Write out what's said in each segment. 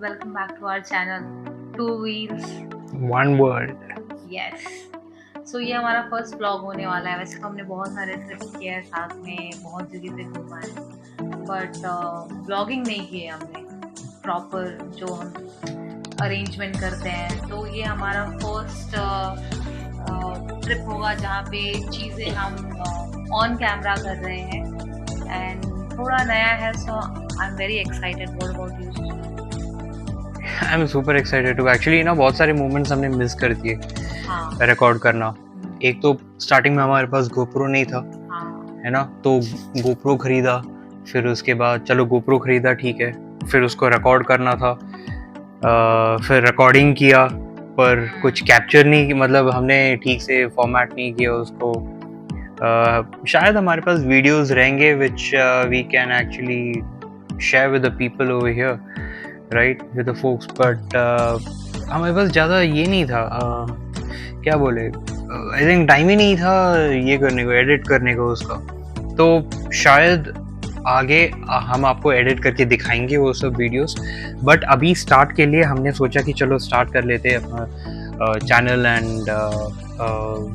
welcome back to our channel Two Wheels One World। Yes। सो ये हमारा first blog होने वाला है। वैसे तो हमने बहुत सारे ट्रिप्स किए हैं साथ में, बहुत जगह पे घूमा है, बट ब्लॉगिंग नहीं की है हमने प्रॉपर जो हम अरेंजमेंट करते हैं। तो ये हमारा फर्स्ट ट्रिप होगा जहाँ पे चीज़ें हम ऑन कैमरा कर रहे हैं एंड थोड़ा नया है। So I am very excited. What about you? I am super excited to actually ना बहुत सारे मोमेंट्स हमने मिस कर दिए रिकॉर्ड करना। एक तो स्टार्टिंग में हमारे पास गोप्रो नहीं था, है ना, तो गोप्रो खरीदा, फिर उसके बाद चलो गोप्रो खरीदा ठीक है, फिर उसको रिकॉर्ड करना था, फिर रिकॉर्डिंग किया पर कुछ कैप्चर नहीं, मतलब हमने ठीक से फॉर्मेट नहीं किया उसको। शायद हमारे पास वीडियोस रहेंगे which we can actually share with the people over here, right, with the folks, but हमारे पास ज़्यादा ये नहीं था, क्या बोले, आई थिंक टाइम ही नहीं था ये करने को, एडिट करने को उसका। तो शायद आगे हम आपको एडिट करके दिखाएंगे वो सब वीडियोस, बट अभी स्टार्ट के लिए हमने सोचा कि चलो स्टार्ट कर लेते हैं अपना channel and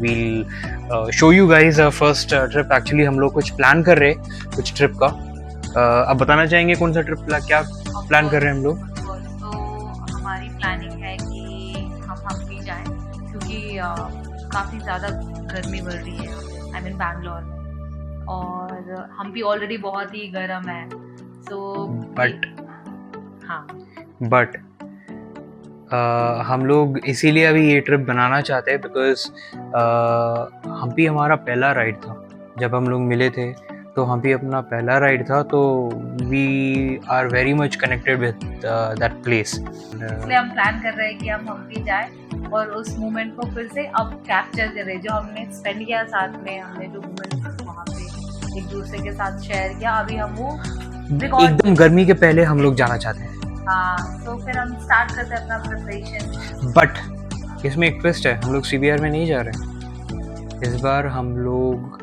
we'll show you guys first trip. Actually हम लोग कुछ प्लान कर रहे हैं कुछ ट्रिप का। अब बताना चाहेंगे कौन सा ट्रिप क्या प्लान कर रहे हैं हम लोग? तो हमारी प्लानिंग है कि हम हम्पी जाएं, क्योंकि काफ़ी ज़्यादा गर्मी बढ़ रही है आई मीन बैंगलोर में, और हम्पी ऑलरेडी बहुत ही गर्म है। सो बट हम लोग इसीलिए अभी ये ट्रिप बनाना चाहते हैं बिकॉज हम्पी हमारा पहला राइड था। जब हम लोग मिले थे तो हम्पी अपना पहला राइड था, तो we are very much connected with that place. इसलिए हम प्लान कर रहे हैं कि हम हम्पी जाएं और उस मोमेंट को फिर से अब कैप्चर करें जो हमने स्पेंड किया साथ में। हमने जो मोमेंट वहाँ पे एक दूसरे के साथ शेयर किया, अभी हम वो एकदम गर्मी के पहले हम लोग जाना चाहते हैं। तो फिर हम स्टार्ट करते हैं अपना प्रिपरेशन। बट इसमें एक ट्विस्ट है, हम लोग CBR में नहीं जा रहे इस बार, हम लोग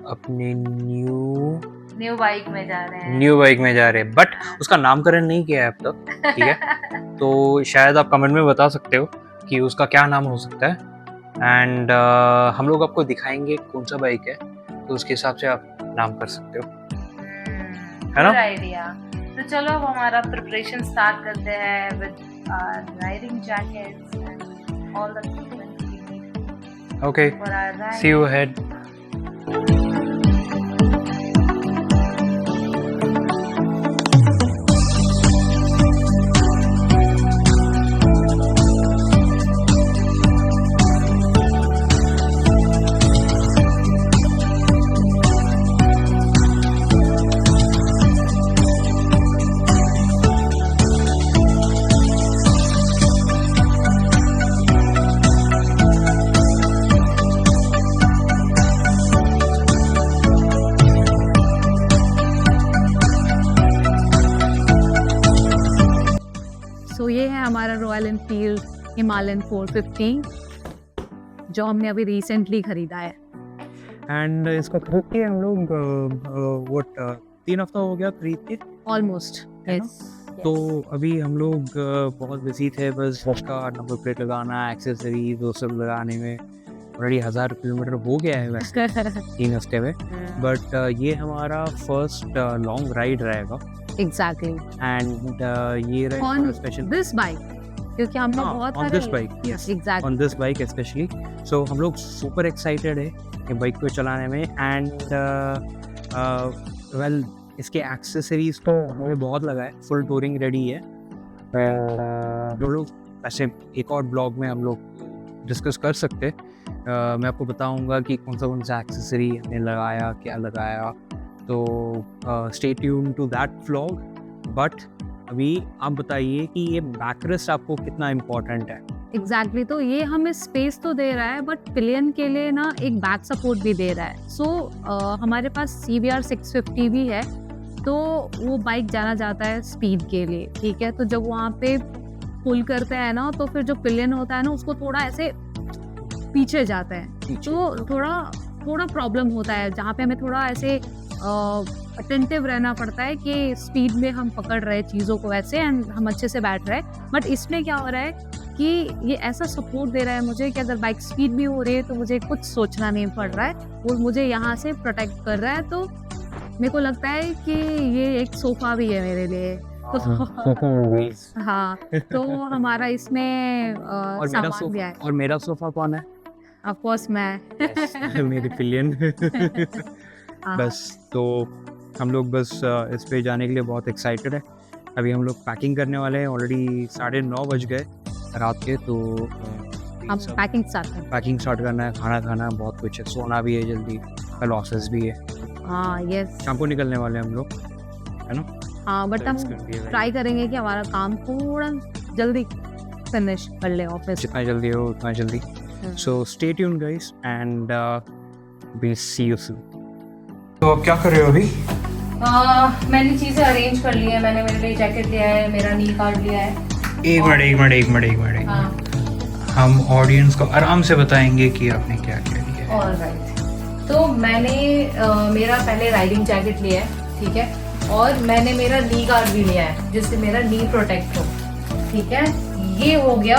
अपने न्यू बाइक में जा रहे हैं, बट उसका नामकरण नहीं किया है अब तक, ठीक है? तो शायद आप कमेंट में बता सकते हो कि उसका क्या नाम हो सकता है, एंड हम लोग आपको दिखाएंगे कौन सा बाइक है, तो उसके हिसाब से आप नाम कर सकते हो, है ना? आइडिया। तो चलो अब हमारा प्रिपरेशन स्टार्ट करते हैं with riding jackets and all the equipment we need. Okay, see you ahead. So ये है हमारा रॉयल एनफील्ड हिमालयन 450 जो हमने अभी रिसेंटली खरीदा है। एंड इसको खरीद के हम लोग 3 हफ्ता हो गया खरीद के ऑलमोस्ट, यस। तो अभी हम लोग बहुत बिजी थे, बस उसका नंबर प्लेट लगाना, एक्सेसरीज वो सब लगाने में ऑलरेडी 1000 किलोमीटर हो गया है वैसे 3 हफ्ते में। बट ये हमारा फर्स्ट लॉन्ग राइड रहेगा। एग्जैक्टली। एंड ये रहेगा स्पेशल दिस बाइक, क्योंकि हम लोग बहुत on this bike, yes, exactly on this bike specially. So हम लोग सुपर एक्साइटेड है ये बाइक को चलाने में। एंड वेल इसके एक्सेसरीज तो हमें बहुत लगा है, फुल टूरिंग रेडी है। जो लोग ऐसे एक और ब्लॉग में हम लोग डिस्कस कर सकते हैं, मैं आपको बताऊंगा कि कौन सा एक्सेसरी हमने लगाया, क्या लगाया, तो stay tune to that vlog. But अभी आप बताइए कि ये बैकरेस्ट आपको कितना इम्पोर्टेंट है? एग्जैक्टली। तो ये हमें स्पेस तो दे रहा है, बट पिलियन के लिए ना एक बैक सपोर्ट भी दे रहा है। सो हमारे पास CBR 650 भी है, तो वो बाइक जाना जाता है स्पीड के लिए, ठीक है? तो जब वहाँ पे पुल करते हैं ना, तो फिर जो पिलियन होता है ना उसको थोड़ा ऐसे पीछे जाता है, तो थोड़ा प्रॉब्लम होता है जहाँ पे हमें थोड़ा ऐसे अटेंटिव रहना पड़ता है कि स्पीड में हम पकड़ रहे चीज़ों को वैसे एंड हम अच्छे से बैठ रहे हैं। बट इसमें क्या हो रहा है कि ये ऐसा सपोर्ट दे रहा है मुझे कि अगर बाइक स्पीड भी हो रही है तो मुझे कुछ सोचना नहीं पड़ रहा है, वो मुझे यहाँ से प्रोटेक्ट कर रहा है। तो मेरे को लगता है कि ये एक सोफ़ा भी है मेरे लिए। तो हाँ, तो हमारा इसमें सामान भी है। और मेरा सोफा कौन है? ऑफ कोर्स मैं। मेरी पिलियन। हाँ। बस तो हम लोग बस इस पे जाने के लिए बहुत एक्साइटेड है। अभी हम लोग पैकिंग करने वाले हैं। ऑलरेडी 9:30 बज गए रात के, तो हम पैकिंग स्टार्ट करना है, खाना खाना है, बहुत कुछ है, सोना भी है जल्दी, कल ऑफिस भी है। हाँ यस, शाम को निकलने वाले हैं हम लोग, है ना? हाँ बट हम ट्राई करेंगे कि हमारा काम थोड़ा जल्दी फिनिश कर ले ऑफिस, जितना जल्दी हो उतना जल्दी। So stay tuned guys and we see you soon. तो अब क्या कर रहे हो अभी? मैंने चीज़ें अरेंज कर ली है। मैंने मेरे लिए जैकेट लिया है, मेरा नी कार्ड लिया है। एक मिनट। हाँ। हम ऑडियंस को आराम से बताएंगे कि आपने क्या क्या लिया है। ऑलराइट, तो मैंने मेरा पहले राइडिंग जैकेट लिया है, ठीक है, और मैंने मेरा नी गार्ड भी लिया है जिससे मेरा नी प्रोटेक्ट हो, ठीक है, ये हो गया।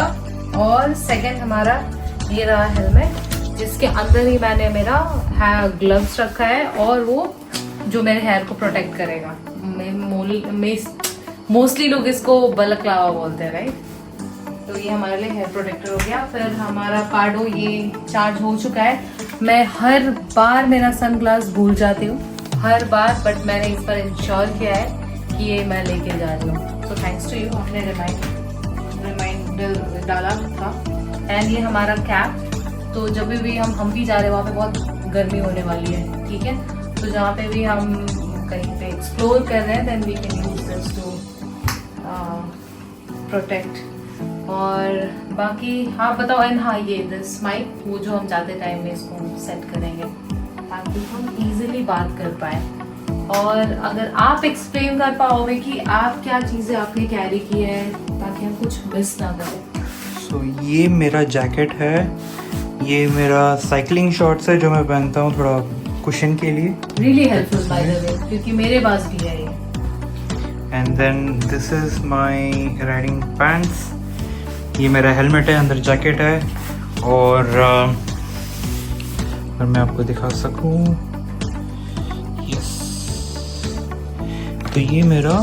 और सेकंड हमारा ये रहा हेलमेट, जिसके अंदर ही मैंने मेरा ग्लव्स रखा है और वो जो मेरे हेयर को प्रोटेक्ट करेगा। मोस्टली लोग इसको बलकलावा बोलते हैं, राइट। तो ये हमारे लिए हेयर प्रोटेक्टर हो गया। फिर हमारा कार्डो ये चार्ज हो चुका है। मैं हर बार मेरा सनग्लास भूल जाती हूँ, हर बार, बट मैंने इस पर इंश्योर किया है कि ये मैं लेके जा रही हूँ। तो थैंक्स टू यू, आपने रिमाइंडर डाला था। एंड ये हमारा कैप, तो जब भी हम हम्पी जा रहे हैं वहाँ पे बहुत गर्मी होने वाली है, ठीक है, तो जहाँ पे भी हम कहीं पे एक्सप्लोर कर रहे हैं then we can use this to protect. और बाकी हाँ बताओ। एंड हाँ, ये दिस माइक, वो जो हम जाते टाइम में इसको सेट करेंगे ताकि हम इजीली बात कर पाए। और अगर आप एक्सप्लेन कर पाओगे कि आप क्या चीज़ें आपने कैरी की है ताकि हम कुछ मिस ना करें। सो ये मेरा जैकेट है, ये मेरा साइकिलिंग शॉर्ट्स है जो मैं पहनता हूँ थोड़ा कुशन के लिए। Really helpful by the way, क्योंकि मेरे पास भी है ये। And then this is my riding pants, ये मेरा हेलमेट है, अंदर जैकेट है। और अगर मैं आपको दिखा सकूं, यस, तो ये मेरा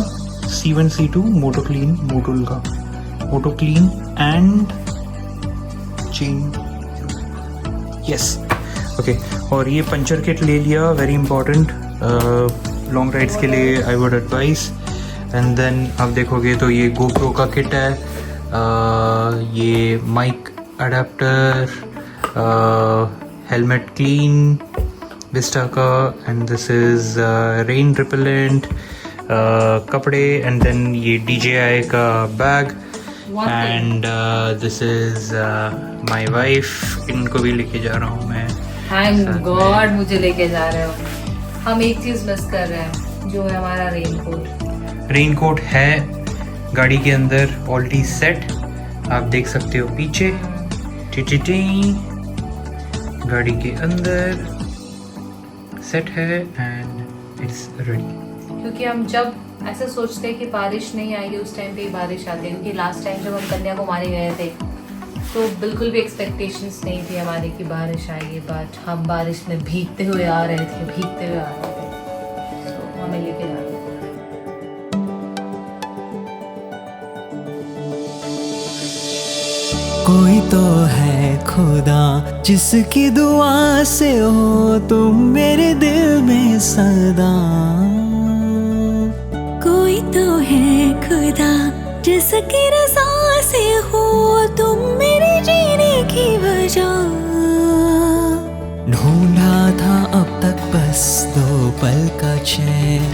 C1 C2 मोटो क्लीन मोटूल का moto clean and chain, yes, okay. और ये पंचर किट ले लिया, वेरी इंपॉर्टेंट लॉन्ग राइड्स के लिए, I would advice. And then आप देखोगे तो ये गोप्रो का किट है, ये mic adapter, helmet clean Vista का, and this is rain repellent, कपड़े, एंड देन ये DJI का bag, and this is my wife, इनको भी लेके जा रहा हूँ मैं। थैंक गॉड मुझे लेके जा रहे हो। हम एक चीज मिस कर रहे हैं जो है हमारा रेनकोट है गाड़ी के अंदर ऑलरेडी सेट, आप देख सकते हो पीछे, गाड़ी के अंदर सेट है एंड इट्स रेडी। क्योंकि हम जब ऐसा सोचते हैं कि बारिश नहीं आएगी उस टाइम पे ही बारिश आती है। क्योंकि लास्ट टाइम जब हम कन्याकुमारी गए थे तो बिल्कुल भी एक्सपेक्टेशंस नहीं थी हमारी कि बारिश आएगी, बट हम बारिश में भीगते हुए आ रहे थे, तो हमें लेके जा रहे थे। कोई तो है खुदा जिसकी दुआ से हो तुम मेरे दिल में सदा। कोई तो है खुदा जिसकी रज़ा से हो तुम मेरे जीने की वजह। ढूंढा था अब तक बस 2 पल का चैन,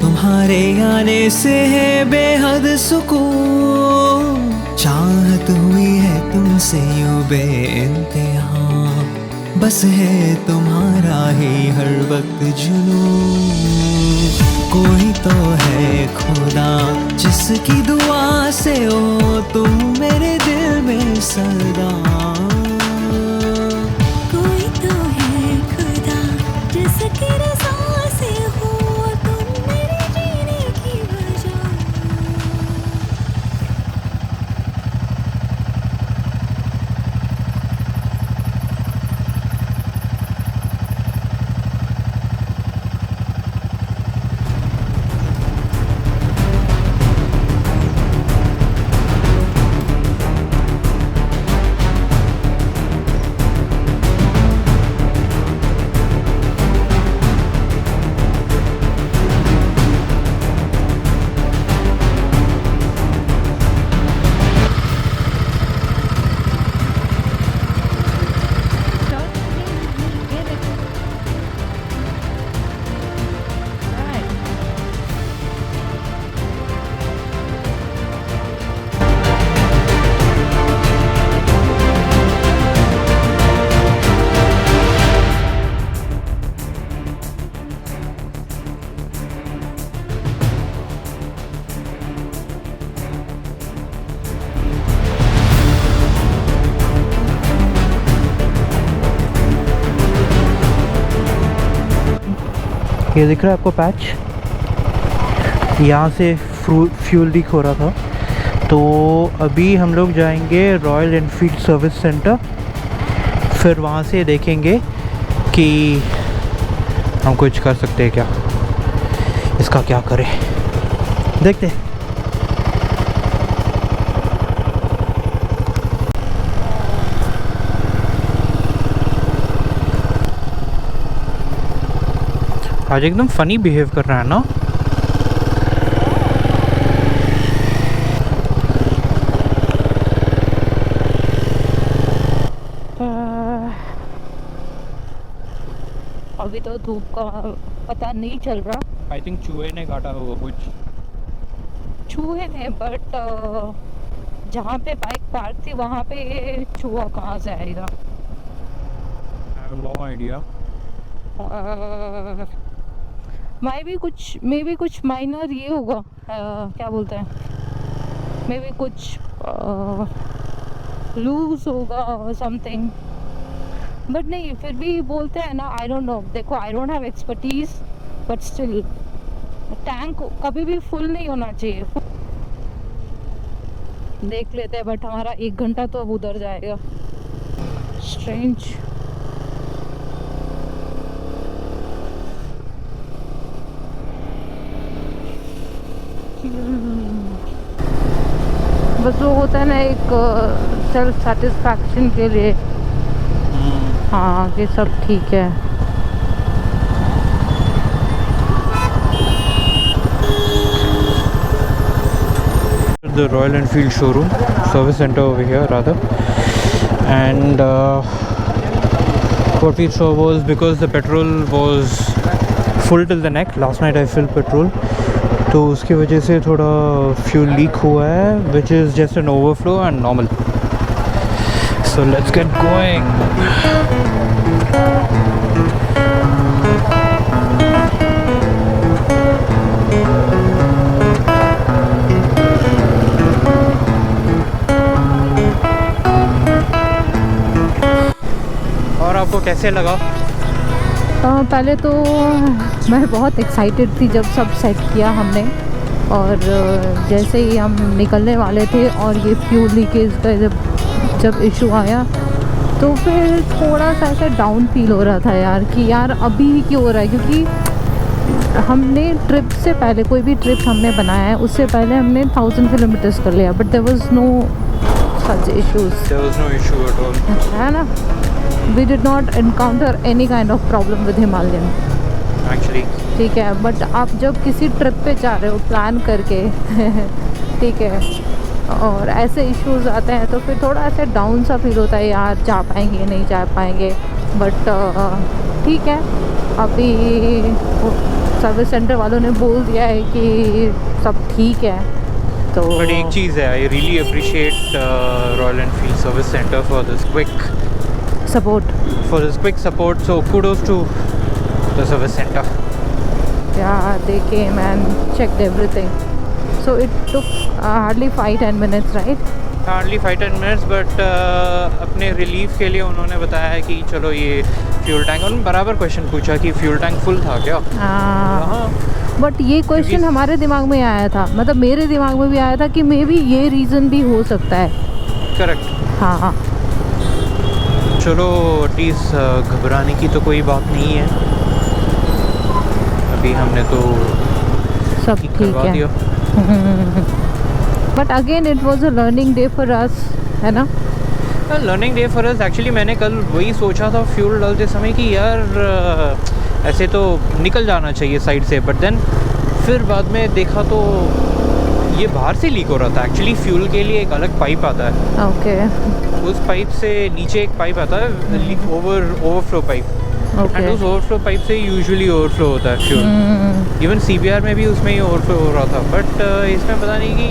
तुम्हारे आने से है बेहद सुकून। चाहत हुई है तुमसे यूं बेइंतहा, बस है तुम्हारा ही हर वक्त जुनून। कोई तो है खुदा जिसकी दुआ से हो तुम मेरे दिल में सदा। कोई तो है खुदा जिसकी रज़ा से हो ये दिख रहा है आपको पैच, यहाँ से फ्यूल लीक हो रहा था। तो अभी हम लोग जाएंगे रॉयल एनफील्ड सर्विस सेंटर, फिर वहाँ से देखेंगे कि हम कुछ कर सकते हैं क्या, इसका क्या करें, देखते हैं। आज एकदम फनी बिहेव कर रहा है ना। अभी तो धूप का पता नहीं चल रहा। आई थिंक चूहे ने काटा होगा कुछ। चूहे ने, बट जहाँ पे बाइक पार्क थी वहाँ पे चूहा कहाँ से आएगा? I have no idea. Maybe कुछ माइनर ये होगा, क्या बोलते हैं, मे बी कुछ लूज होगा समथिंग, बट नहीं, फिर भी बोलते हैं ना, आई डोंट नो। देखो, I don't have expertise, but still tank कभी भी फुल नहीं होना चाहिए। देख लेते हैं, बट हमारा 1 घंटा तो अब उधर जाएगा। स्ट्रेंज। बस वो होता है ना एक सेल्फ सेटिस्फैक्शन के लिए, हाँ, कि सब ठीक है। The Royal Enfield showroom, service center over here rather, and what we saw was, because the petrol was full till the neck, last night I filled petrol, तो उसकी वजह से थोड़ा फ्यूल लीक हुआ है, which is just an overflow and normal. So let's get going. और आपको कैसे लगा? पहले तो मैं बहुत एक्साइटेड थी जब सब सेट किया हमने, और जैसे ही हम निकलने वाले थे और ये फ्यूल लीकेज का जब इशू आया, तो फिर थोड़ा सा ऐसा डाउन फील हो रहा था यार, कि यार अभी ही क्यों हो रहा है, क्योंकि हमने ट्रिप से पहले, कोई भी ट्रिप हमने बनाया है उससे पहले हमने 1000 किलोमीटर्स कर लिया, but there was no such issues, there was no issue at all, है ना। We did not encounter any kind of problem with Himalayan actually. ठीक है, बट आप जब किसी ट्रिप पे जा रहे हो प्लान करके ठीक है, और ऐसे इश्यूज आते हैं तो फिर थोड़ा ऐसे डाउन सा फील होता है, यार जा पाएंगे नहीं जा पाएंगे, बट ठीक है। अभी सर्विस सेंटर वालों ने बोल दिया है कि सब ठीक है, तो बट एक चीज़ है, I really appreciate royal Enfield service centre for this quick support, so kudos to the service center. Yeah, they came and checked everything, so it took hardly 5-10 minutes, right? Hardly 5-10 minutes, but अपने relief के लिए उन्होंने बताया है कि चलो ये fuel tank, उन्होंने बराबर क्वेश्चन पूछा कि फ्यूल टैंक फुल था क्या। हाँ, बट ये क्वेश्चन हमारे दिमाग में आया था, मतलब मेरे दिमाग में भी आया था कि मे बी ये रीज़न भी हो सकता है। करेक्ट। हाँ, चलो एटलीस्ट घबराने की तो कोई बात नहीं है, अभी हमने तो सब ठीक है। But again it was a learning day for us, है ना। Learning day for us. Actually मैंने कल वही सोचा था फ्यूल डालते समय कि यार ऐसे तो निकल जाना चाहिए साइड से, बट देन फिर बाद में देखा तो ये बाहर से लीक हो रहा था। एक्चुअली फ्यूल के लिए एक अलग पाइप आता है, ओके, उस पाइप से नीचे एक पाइप आता है, ओवरफ्लो पाइप, एंड उस ओवरफ्लो पाइप से यूजुअली ओवरफ्लो होता है फ्यूल। इवन CBR में भी उसमें ही ओवरफ्लो हो रहा था, बट इसमें पता नहीं कि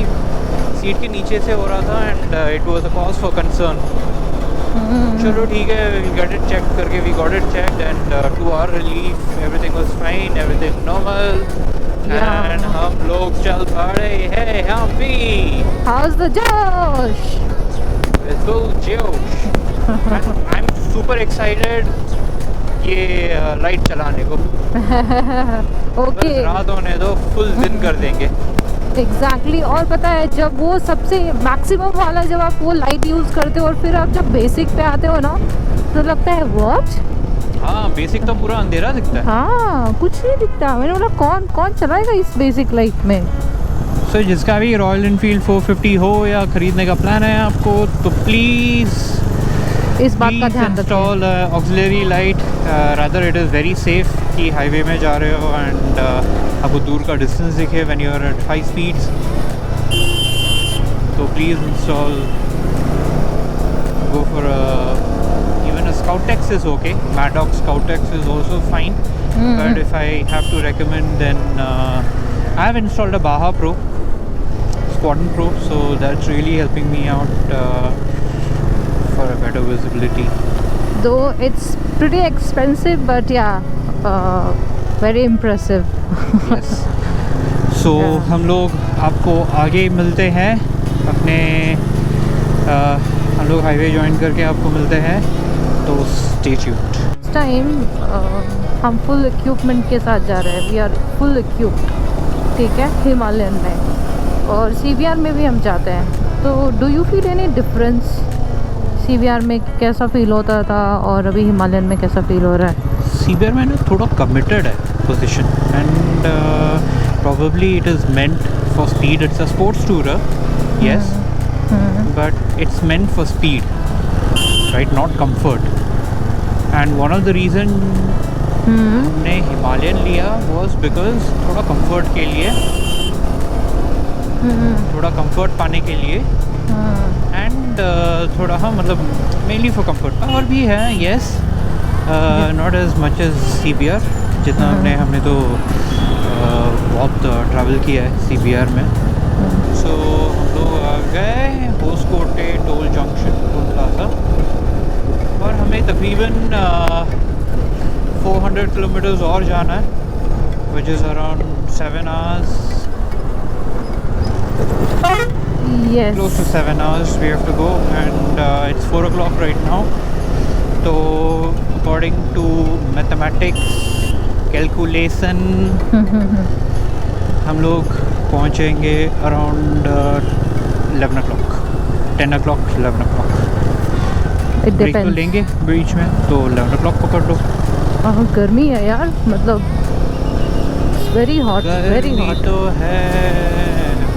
सीट के नीचे से हो रहा था, and it was a cause for concern. चलो ठीक है, वी गॉट इट चेक करके, we got it checked, and to our relief everything was fine, everything normal, and हम लोग चल पड़े हैं हम भी। हाउस द जोश? Let's go Josh. I'm super excited ये लाइट चलाने को। ओके बस रात होने दो, फुल दिन कर देंगे। एग्जैक्टली और पता है जब वो सबसे मैक्सिमम वाला जब आप वो लाइट यूज़ करते हो और फिर आप जब बेसिक पे आते हो ना तो लगता है व्हाट। हाँ बेसिक तो पूरा अंधेरा दिखता है। हाँ कुछ नहीं दिखता। मैंने बोला कौन कौन चलाएगा इस बेसिक लाइट में। सो जिसका भी रॉयल एनफील्ड 450 हो या ख़रीदने का प्लान है आपको, तो प्लीज़ इस बात का ध्यान रखें। Install auxiliary light. Rather it is very safe कि हाईवे में जा रहे हो एंड आपको दूर का डिस्टेंस दिखे when you are at high speeds. तो please install, go for even a Scoutex is okay. Maddox Scoutex is also fine. But if I have to recommend, then I have installed a Baha Pro, Squadron Pro, so that's really helping me out for a better visibility. Though it's pretty expensive, but yeah, very impressive. Yes. So हम लोग आपको आगे मिलते हैं अपने हम लोग highway join करके आपको मिलते हैं, तो स्टे ट्यून्ड। इस टाइम हम फुल इक्विपमेंट के साथ जा रहे हैं। वी आर फुल इक्विप्ड, ठीक है, हिमालयन में। और CBR में भी हम जाते हैं। तो do you feel any difference? CBR में कैसा फील होता था और अभी हिमालयन में कैसा फील हो रहा है? CBR में ना थोड़ा कमिटेड है position and probably it is meant for speed. It's a sports tourer, yes, but it's meant for speed, right, not comfort. And one of the reason हमने हिमालयन लिया was because थोड़ा comfort के लिए, थोड़ा comfort पाने के लिए and थोड़ा हाँ मतलब mainly for comfort। और भी है yes, not as much as CBR जितना हमने तो बहुत ट्रैवल किया है CBR में। सो हम लोग आ गए Hoskote toll junction toll plaza और हमें तकरीबन 400 किलोमीटर्स और जाना है, which is around 7 hours, Yes. close to 7 hours we have to go and it's 4 o'clock right now. तो according to mathematics कैलकुलेशन हम लोग पहुँचेंगे around 11 o'clock, 10 o'clock, 11 o'clock। It break तो depends. लेंगे बीच में, तो 11 o'clock पकड़ लो। गर्मी है यार, मतलब वेरी हॉट, वेरी गर्मी हॉट। तो है,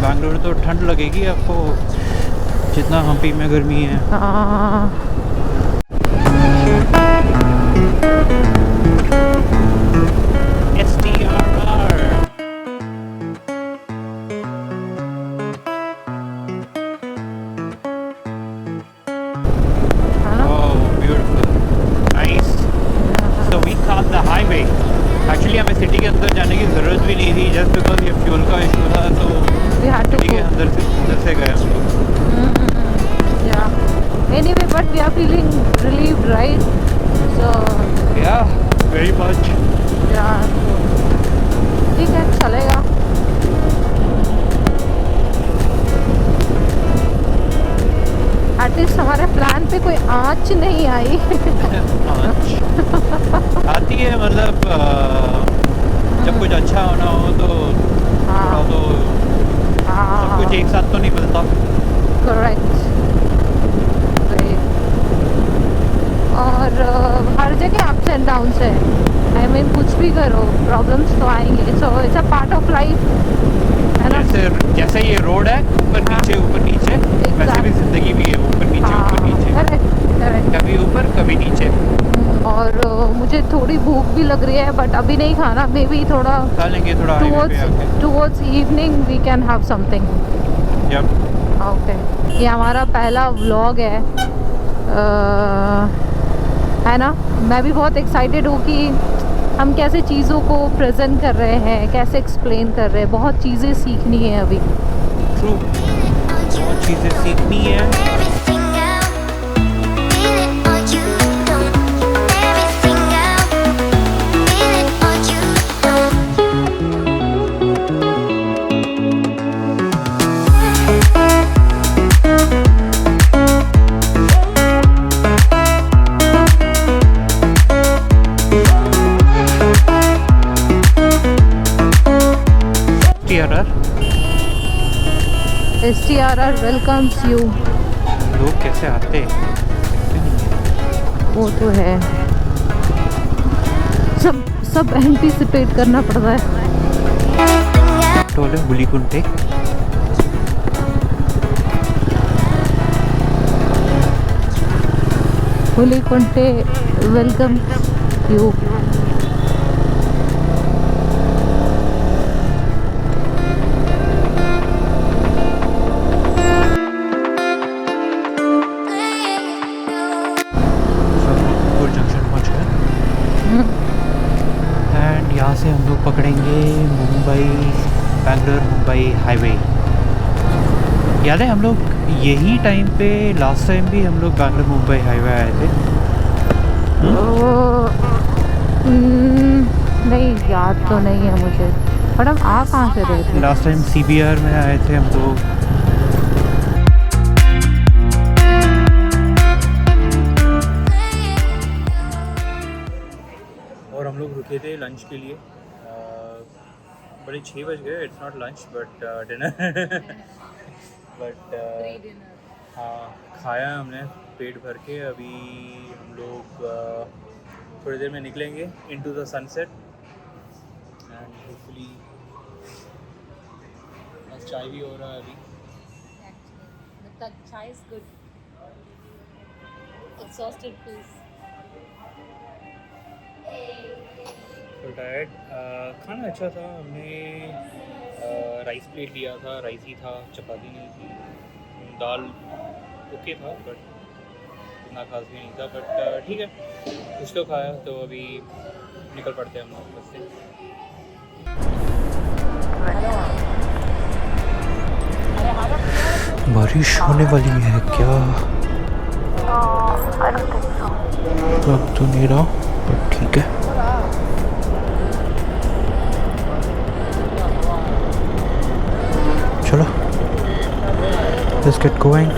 बैंगलोर तो ठंड लगेगी आपको जितना हम्पी में गर्मी है। एक्चुअली हमें सिटी के अंदर जाने की ज़रूरत भी नहीं थी, जस्ट बिकॉज ये फ्यूल का इशू था, तो सिटी के अंदर से गए हम लोग। Anyway, but we are feeling relieved, right? So Yeah, very much. yeah, ठीक है, चलेगा। एटलीस्ट हमारे प्लान पे कोई आँच नहीं आई। आती है मतलब जब कुछ अच्छा होना हो तो थोड़ा तो सब कुछ एक साथ तो नहीं मिलता। करेक्ट। और हर जगह अप्स एंड डाउन्स है। आई मीन कुछ भी करो प्रॉब्लम्स तो आएंगे। So it's a part of life, है ना? जैसे ये रोड है ऊपर नीचे वैसे भी जिंदगी भी है ऊपर नीचे करेक्ट। कभी ऊपर कभी नीचे। और मुझे थोड़ी भूख भी लग रही है, बट अभी नहीं खाना। मे बी थोड़ा खा लेंगे थोड़ा हाईवे पे आके। Towards evening we can have something. Okay, ये हमारा पहला व्लॉग है ना? मैं भी बहुत एक्साइटेड हूँ कि हम कैसे चीज़ों को प्रेजेंट कर रहे हैं, कैसे एक्सप्लेन कर रहे हैं। बहुत चीज़ें सीखनी है अभी। ट्रू, बहुत चीज़ें सीखनी है। STRR welcomes you. लोग कैसे आते हैं वो तो है, सब एंटीसिपेट करना पड़ रहा है। टोले हुलीकुंटे हुलीकुंटे वेलकम यू। यहाँ से हम लोग पकड़ेंगे बैंगलोर मुंबई हाईवे। याद है हम लोग यही टाइम पे लास्ट टाइम भी हम लोग बैंगलोर मुंबई हाईवे आए थे? नहीं याद तो नहीं है मुझे, पर हम आ कहाँ से रहे थे? लास्ट टाइम CBR में आए थे हम लोग। और हम लोग रुके थे लंच के लिए। बड़े 6 बज गए। It's not lunch but dinner. But हाँ, खाया हमने पेट भर के। अभी हम लोग थोड़ी देर में निकलेंगे into the sunset and hopefully चाय भी हो रहा है अभी। चाय is good. Exhausted please. Tired. खाना अच्छा था। हमने राइस प्लेट लिया था, राइस ही था, चपाती नहीं थी। दाल ओके था बट इतना खास भी नहीं था। बट ठीक है, कुछ तो खाया। तो अभी निकल पड़ते हैं हम लोग बस से। बारिश होने वाली है क्या? लग तो नहीं रहा बट ठीक है। चलो, let's get going.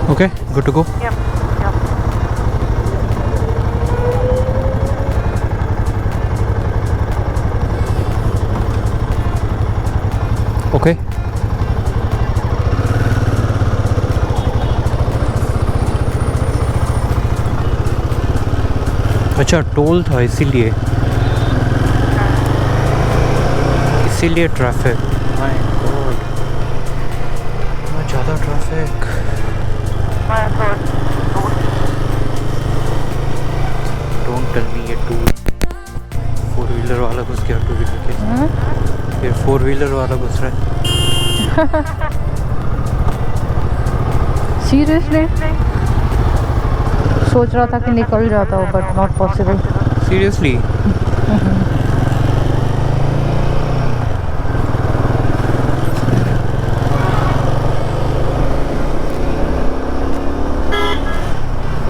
Okay, good to go. Yep. Okay. अच्छा, टोल था इसीलिए ट्रैफिक। माय गॉड, इतना ज़्यादा ट्रैफिक। डोंट टेल मी ये 4 व्हीलर वाला घुस गया 2 व्हीलर के। ये 4 व्हीलर वाला घुस रहा है। सीरियसली सोच रहा था कि निकल जाता हो बट नॉट पॉसिबल। सीरियसली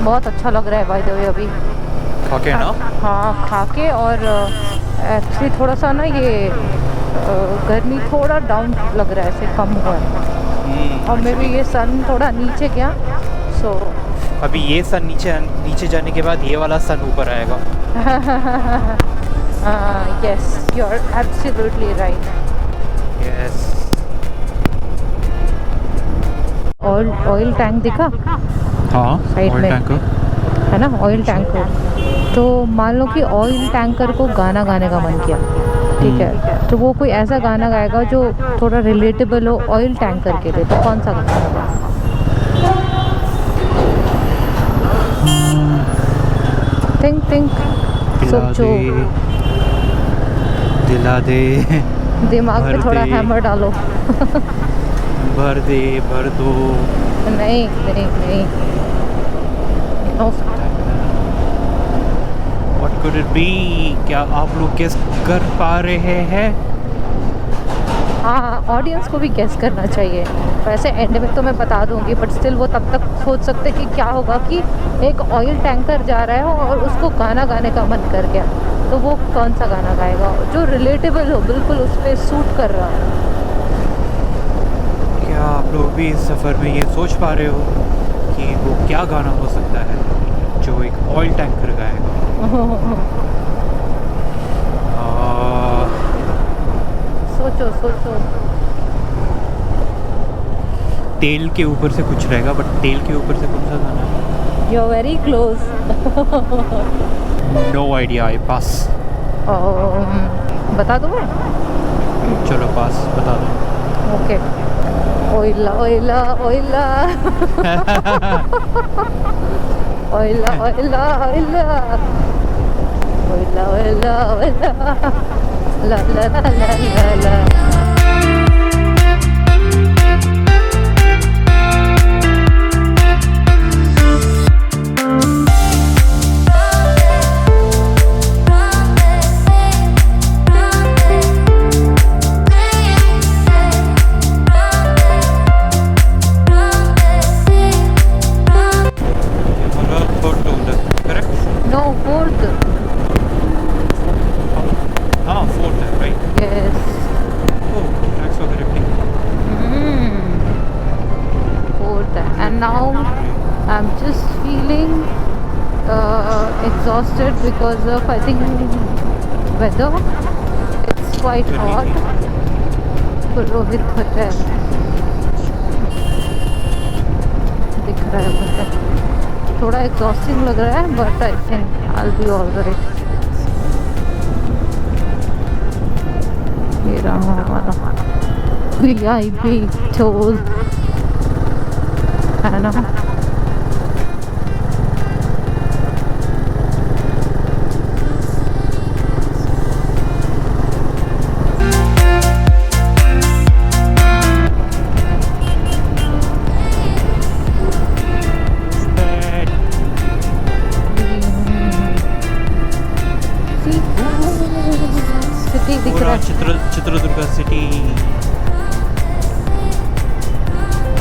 बहुत अच्छा लग रहा है बाय द वे अभी खा के ना। हाँ, खा के। और एक्चुअली थोड़ा सा ना ये गर्मी थोड़ा डाउन लग रहा है, ऐसे कम हुआ है। और मे बी ये सन थोड़ा नीचे गया, सो अभी ये सन नीचे जाने के बाद ये वाला सन ऊपर आएगा। Yes, you are absolutely right. Yes. Oil tank दिखा? हाँ, साइड में टैंकर है ना, ऑयल टैंकर। तो मान लो कि ऑयल टैंकर को गाना गाने का मन किया, ठीक है, तो वो कोई ऐसा गाना गाएगा जो थोड़ा रिलेटेबल हो ऑयल टैंकर के लिए, तो कौन सा गाना होगा? थिंक सोचो, दिला दे, दिमाग में थोड़ा हैमर डालो। भर दे, भर दो। नहीं। What could it be? क्या आप लोग गेस कर पा रहे हैं? हाँ, ऑडियंस को भी गेस करना चाहिए। वैसे एंड में तो मैं बता दूंगी, बट स्टिल वो तब तक सोच सकते कि क्या होगा कि एक ऑयल टैंकर जा रहा है और उसको गाना गाने का मन कर गया, तो वो कौन सा गाना गाएगा जो रिलेटेबल हो, बिल्कुल उस पर सूट कर रहा हो। क्या आप लोग भी इस सफ़र में ये सोच पा रहे हो कि वो क्या गाना हो सकता है जो एक ऑयल टैंकर गाएगा? सोचो सोचो। तेल के ऊपर से कुछ रहेगा, बट तेल के ऊपर से कौन सा गाना है? You are very close. No idea, I pass. बता दूँ मैं? चलो पास, बता दो। ओके। ओइला ओइला ओइला ओइला ओइला ओइला ओइला ओइला ओइला ला ला ला ला ला। Exhausted because of, I think, weather. It's quite hot. Purohit Hotel दिख रहा है मुझे, थोड़ा exhausting लग रहा है, but I think I'll be alright. ये रहा हमारा VIP toll, है ना? चित्रदुर्गा सिटी।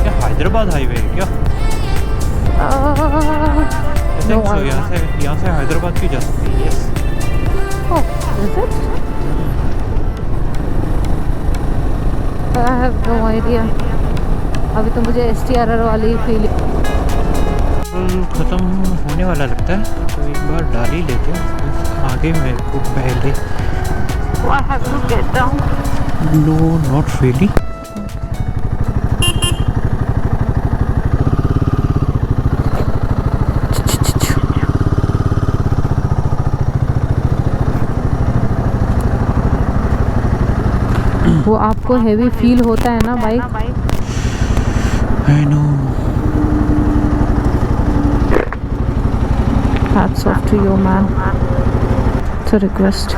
क्या हैदराबाद हाईवे है क्या? No, यहाँ से हैदराबाद भी जा सकती है। Yes. Oh, is it? I have no idea. अभी तो मुझे STRR वाली फीलिंग। ख़त्म होने वाला लगता है, तो एक बार डाल ही लेते हैं आगे मेरे को पहले। I have to get down. No, not really. वो आपको हेवी फील होता है ना bike? I know. Hats off to you, man. It's a request.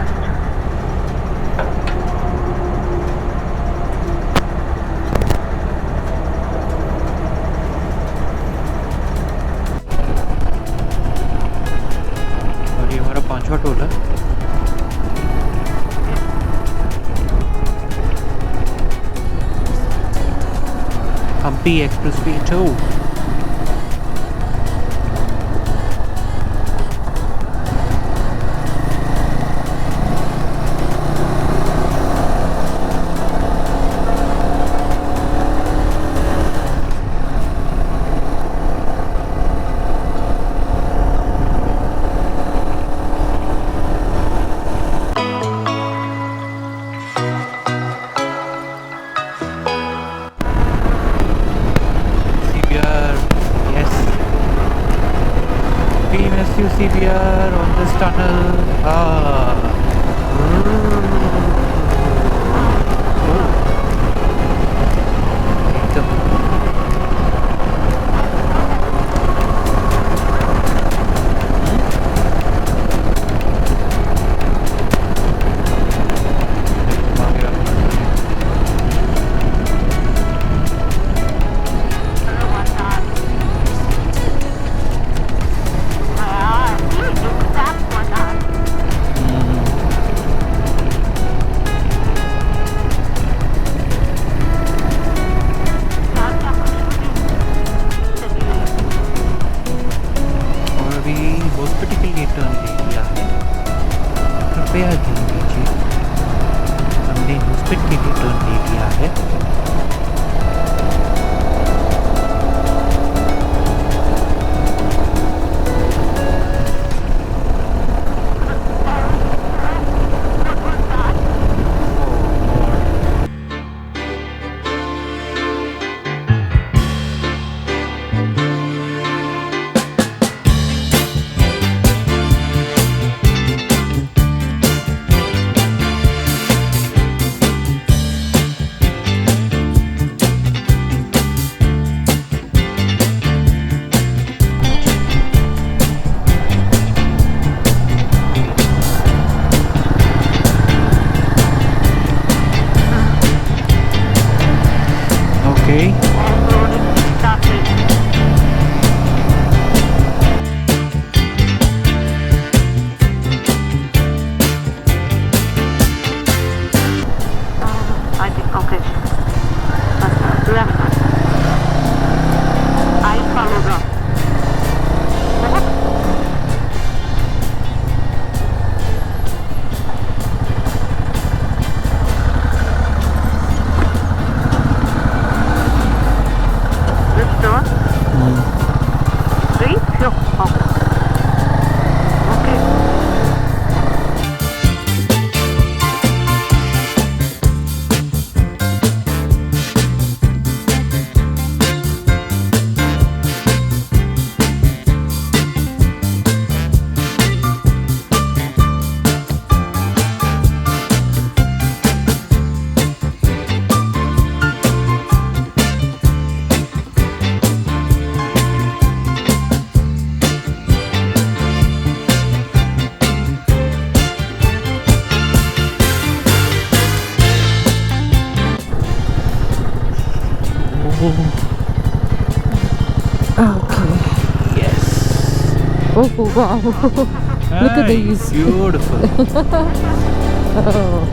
Toll है। Hampi expressway 2। CBR on this tunnel. कृपया ध्यान दीजिए, हमने हॉस्पिटल के लिए टर्न ले लिया है। Oh wow! Look at these. Beautiful. Oh.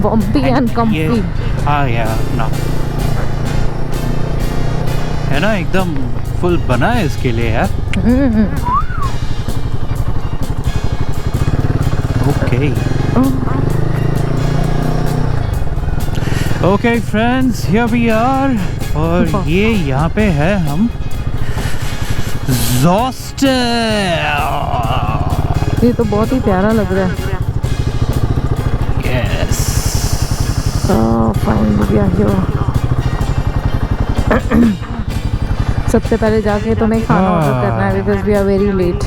Bumpy and comfy. हाँ यार ना है ना, एकदम फुल बना है इसके लिए यार। Okay friends, here we are, और ये यहाँ पे है हम ज़ोस्टर। ये तो बहुत ही प्यारा लग रहा है। यस, सबसे पहले जाके तुम्हें खाना ऑर्डर करना है because we are very late.